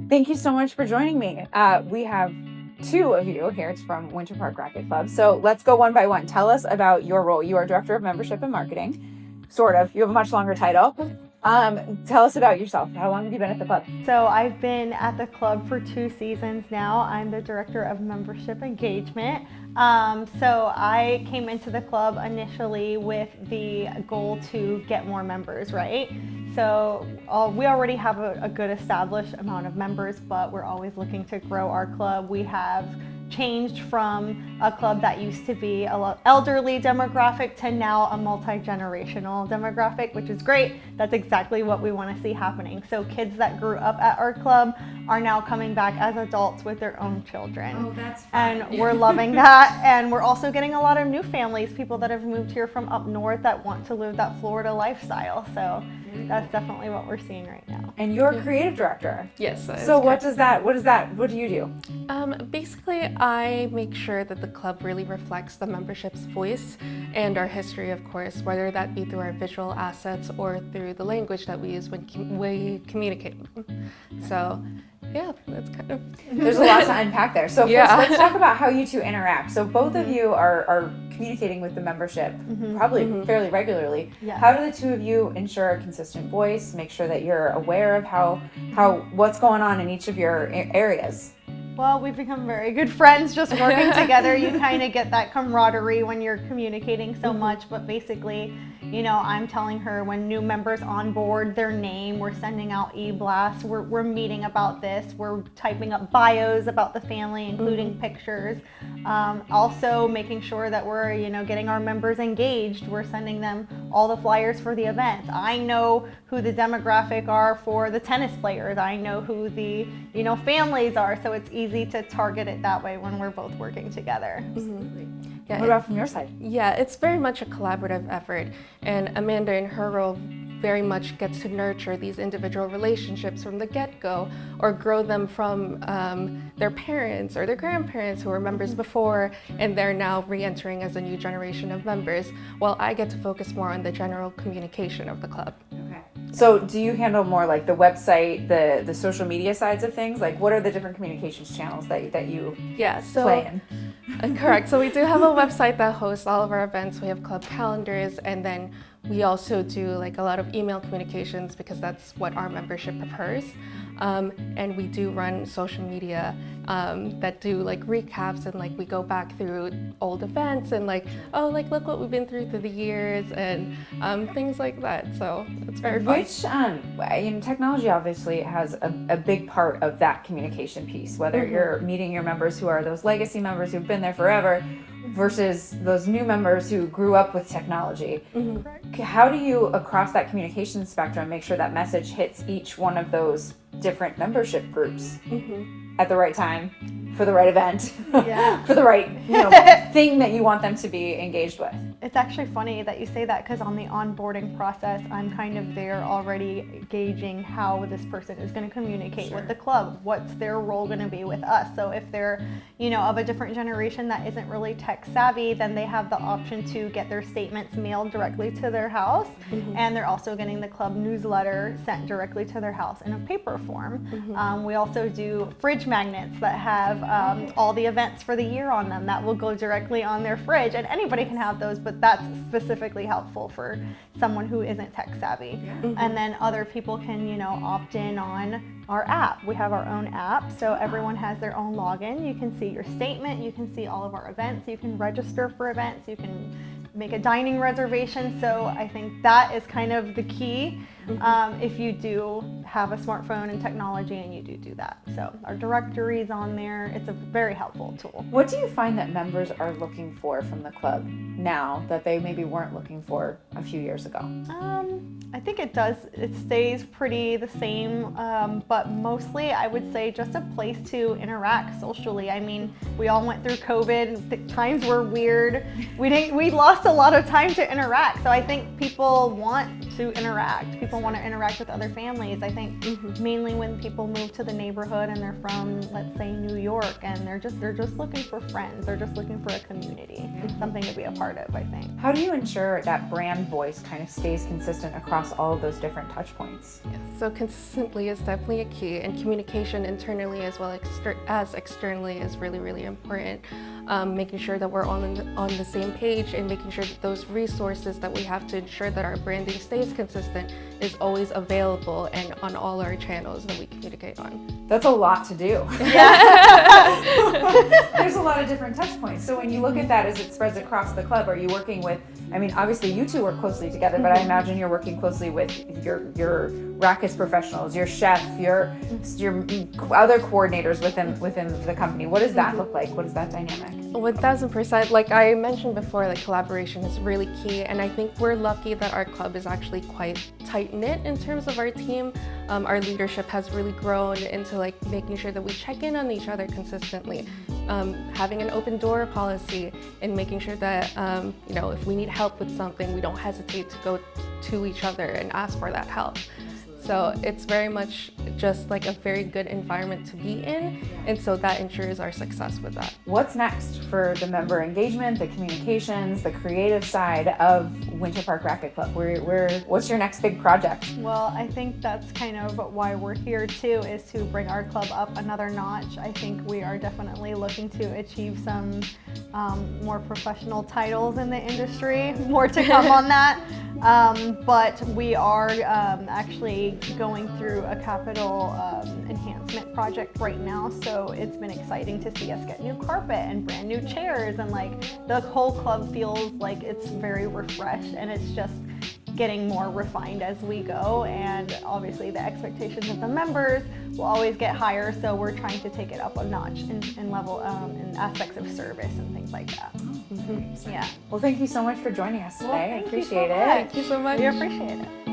Thank you so much for joining me. We have two of you here. It's from Winter Park Racquet Club. So let's go one by one. Tell us about your role. You are Director of Membership and Marketing, sort of. You have a much longer title. Tell us about yourself. How long have you been at the club? So I've been at the club for 2 seasons now. I'm the Director of Membership Engagement. So I came into the club initially with the goal to get more members, right? So we already have a good established amount of members, but we're always looking to grow our club. We have changed from a club that used to be a elderly demographic to now a multi-generational demographic, which is great. That's exactly what we want to see happening. So kids that grew up at our club are now coming back as adults with their own children. Oh, that's fun. And we're loving that. And we're also getting a lot of new families, people that have moved here from up north that want to live that Florida lifestyle. So that's definitely what we're seeing right now. And you're a creative director. Yes. So what do you do? Basically, I make sure that the club really reflects the membership's voice and our history, of course, whether that be through our visual assets or through the language that we use when we communicate with them. So, yeah, that's kind of... There's a lot to unpack there. So Yeah. first, let's talk about how you two interact. So both of you are communicating with the membership probably fairly regularly. Yes. How do the two of you ensure a consistent voice, make sure that you're aware of how what's going on in each of your areas? Well, we've become very good friends just working together. You kind of get that camaraderie when you're communicating so much, but basically, I'm telling her when new members onboard their name, we're sending out e-blasts, we're meeting about this, we're typing up bios about the family, including pictures. Also making sure that we're, getting our members engaged. We're sending them all the flyers for the events. I know who the demographic are for the tennis players. I know who the, families are. So it's easy to target it that way when we're both working together. Yeah, What about from your side? Yeah, it's very much a collaborative effort, and Amanda in her role very much gets to nurture these individual relationships from the get-go or grow them from their parents or their grandparents who were members before and they're now re-entering as a new generation of members, while I get to focus more on the general communication of the club. Okay. So do you handle more like the website, the social media sides of things? Like what are the different communications channels that you play in? Correct. So we do have a website that hosts all of our events. We have club calendars, and then we also do like a lot of email communications because that's what our membership prefers. And we do run social media that do like recaps, and like we go back through old events and like, oh, like look what we've been through the years and things like that. So it's very fun. Which technology obviously has a big part of that communication piece, whether you're meeting your members who are those legacy members who've been there forever versus those new members who grew up with technology. How do you, across that communication spectrum, make sure that message hits each one of those different membership groups at the right time, for the right event, for the right thing that you want them to be engaged with? It's actually funny that you say that, because on the onboarding process, I'm kind of there already gauging how this person is going to communicate with the club. What's their role going to be with us? So if they're, of a different generation that isn't really tech savvy, then they have the option to get their statements mailed directly to their house. And they're also getting the club newsletter sent directly to their house in a paper form. We also do fridge magnets that have all the events for the year on them that will go directly on their fridge, and anybody can have those, but that's specifically helpful for someone who isn't tech savvy. And then other people can opt in on our app. We have our own app, so everyone has their own login. You can see your statement, you can see all of our events, you can register for events, you can make a dining reservation. So I think that is kind of the key if you do have a smartphone and technology and you do that. So our directory is on there. It's a very helpful tool. What do you find that members are looking for from the club now that they maybe weren't looking for a few years ago? I think it stays pretty the same, but mostly I would say just a place to interact socially. I mean, we all went through COVID, times were weird. We lost a lot of time to interact. So I think people want to interact. People people want to interact with other families. I think mainly when people move to the neighborhood and they're from, let's say, New York, and they're just looking for friends. They're just looking for a community, something to be a part of, I think. How do you ensure that brand voice kind of stays consistent across all of those different touch points? Yes, so consistently is definitely a key, and communication internally as well as externally is really, really important. Making sure that we're on the same page, and making sure that those resources that we have to ensure that our branding stays consistent is always available and on all our channels that we communicate on. That's a lot to do. There's a lot of different touch points. So when you look at that as it spreads across the club, are you working with, I mean, obviously you two work closely together, but I imagine you're working closely with your rackets professionals, your chef, your other coordinators within the company. What does that look like? What is that dynamic? 1000%. Like I mentioned before, like collaboration is really key, and I think we're lucky that our club is actually quite tight-knit in terms of our team. Our leadership has really grown into like making sure that we check in on each other consistently, having an open door policy, and making sure that if we need help with something, we don't hesitate to go to each other and ask for that help. So it's very much just like a very good environment to be in, and so that ensures our success with that. What's next for the member engagement, the communications, the creative side of Winter Park Racquet Club? What's your next big project? Well, I think that's kind of why we're here too, is to bring our club up another notch. I think we are definitely looking to achieve some more professional titles in the industry. More to come on that. But we are actually going through a capital enhancement project right now, so it's been exciting to see us get new carpet and brand new chairs, and like the whole club feels like it's very refreshed, and it's just getting more refined as we go, and obviously the expectations of the members will always get higher, so we're trying to take it up a notch in level in aspects of service and things like that. Yeah. Well, thank you so much for joining us today. Well, I appreciate it. Thank you so much. We appreciate it.